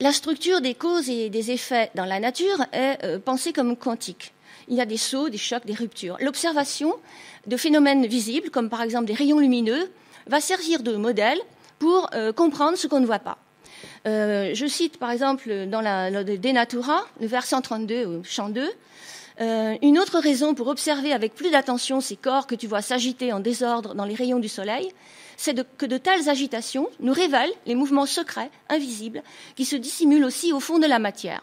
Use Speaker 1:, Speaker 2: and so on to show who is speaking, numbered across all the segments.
Speaker 1: La structure des causes et des effets dans la nature est pensée comme quantique. Il y a des sauts, des chocs, des ruptures. L'observation de phénomènes visibles, comme par exemple des rayons lumineux, va servir de modèle pour comprendre ce qu'on ne voit pas. Je cite par exemple dans le De Natura, le vers 132, chant 2, une autre raison pour observer avec plus d'attention ces corps que tu vois s'agiter en désordre dans les rayons du soleil, c'est que de telles agitations nous révèlent les mouvements secrets, invisibles, qui se dissimulent aussi au fond de la matière.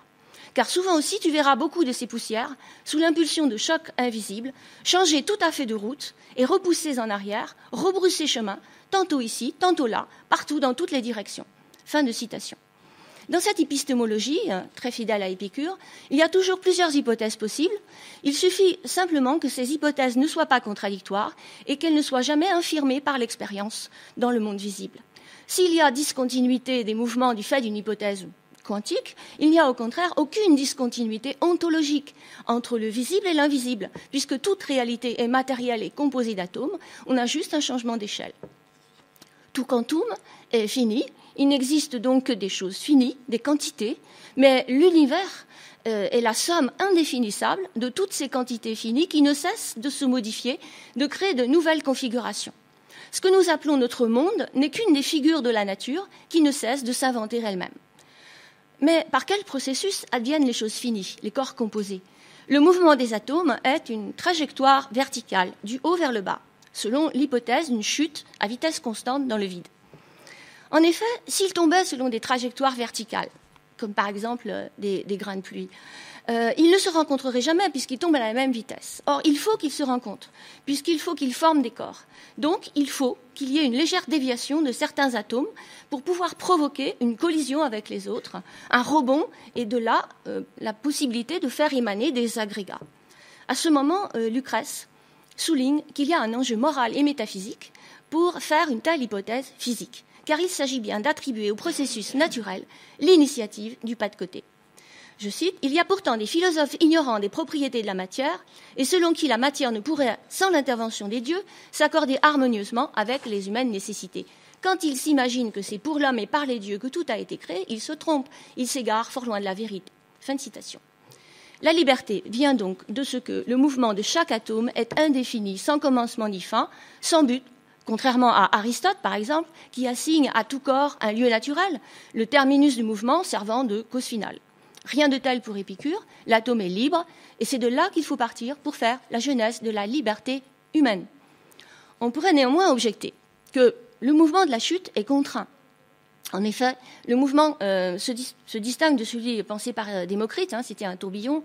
Speaker 1: Car souvent aussi, tu verras beaucoup de ces poussières, sous l'impulsion de chocs invisibles, changer tout à fait de route et repoussées en arrière, rebrousser chemin, tantôt ici, tantôt là, partout dans toutes les directions. Fin de citation. Dans cette épistémologie, très fidèle à Épicure, il y a toujours plusieurs hypothèses possibles. Il suffit simplement que ces hypothèses ne soient pas contradictoires et qu'elles ne soient jamais infirmées par l'expérience dans le monde visible. S'il y a discontinuité des mouvements du fait d'une hypothèse quantique, il n'y a au contraire aucune discontinuité ontologique entre le visible et l'invisible, puisque toute réalité est matérielle et composée d'atomes, on a juste un changement d'échelle. Tout quantum est fini. Il n'existe donc que des choses finies, des quantités, mais l'univers est la somme indéfinissable de toutes ces quantités finies qui ne cessent de se modifier, de créer de nouvelles configurations. Ce que nous appelons notre monde n'est qu'une des figures de la nature qui ne cesse de s'inventer elle-même. Mais par quel processus adviennent les choses finies, les corps composés? Le mouvement des atomes est une trajectoire verticale, du haut vers le bas, selon l'hypothèse d'une chute à vitesse constante dans le vide. En effet, s'ils tombaient selon des trajectoires verticales, comme par exemple des grains de pluie, ils ne se rencontreraient jamais puisqu'ils tombent à la même vitesse. Or, il faut qu'ils se rencontrent, puisqu'il faut qu'ils forment des corps. Donc, il faut qu'il y ait une légère déviation de certains atomes pour pouvoir provoquer une collision avec les autres, un rebond, et de là, la possibilité de faire émaner des agrégats. À ce moment, Lucrèce souligne qu'il y a un enjeu moral et métaphysique pour faire une telle hypothèse physique, car il s'agit bien d'attribuer au processus naturel l'initiative du pas de côté. Je cite, « Il y a pourtant des philosophes ignorants des propriétés de la matière, et selon qui la matière ne pourrait, sans l'intervention des dieux, s'accorder harmonieusement avec les humaines nécessités. Quand ils s'imaginent que c'est pour l'homme et par les dieux que tout a été créé, ils se trompent, ils s'égarent fort loin de la vérité. » Fin de citation. La liberté vient donc de ce que le mouvement de chaque atome est indéfini, sans commencement ni fin, sans but, contrairement à Aristote, par exemple, qui assigne à tout corps un lieu naturel, le terminus du mouvement servant de cause finale. Rien de tel pour Épicure, l'atome est libre, et c'est de là qu'il faut partir pour faire la genèse de la liberté humaine. On pourrait néanmoins objecter que le mouvement de la chute est contraint. En effet, le mouvement se distingue de celui pensé par Démocrite, c'était un tourbillon.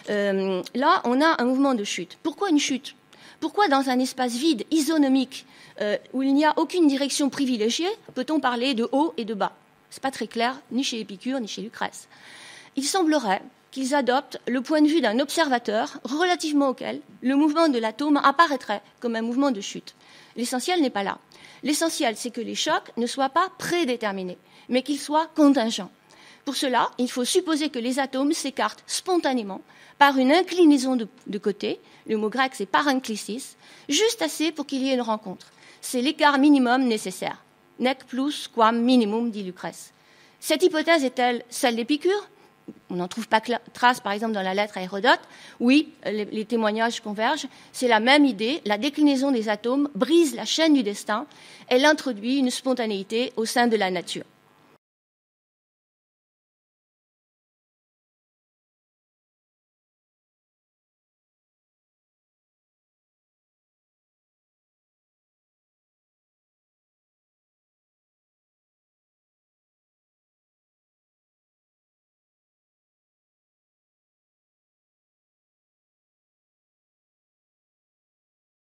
Speaker 1: Là, on a un mouvement de chute. Pourquoi une chute? Pourquoi dans un espace vide, isonomique, où il n'y a aucune direction privilégiée, peut-on parler de haut et de bas? Ce n'est pas très clair, ni chez Épicure, ni chez Lucrèce. Il semblerait qu'ils adoptent le point de vue d'un observateur relativement auquel le mouvement de l'atome apparaîtrait comme un mouvement de chute. L'essentiel n'est pas là. L'essentiel, c'est que les chocs ne soient pas prédéterminés, mais qu'ils soient contingents. Pour cela, il faut supposer que les atomes s'écartent spontanément par une inclinaison de côté, le mot grec c'est paranclisis, juste assez pour qu'il y ait une rencontre. C'est l'écart minimum nécessaire. Nec plus quam minimum, dit Lucrèce. Cette hypothèse est-elle celle d'Épicure? On n'en trouve pas trace, par exemple, dans la lettre à Hérodote. Oui, les témoignages convergent. C'est la même idée. La déclinaison des atomes brise la chaîne du destin. Elle introduit une spontanéité au sein de la nature.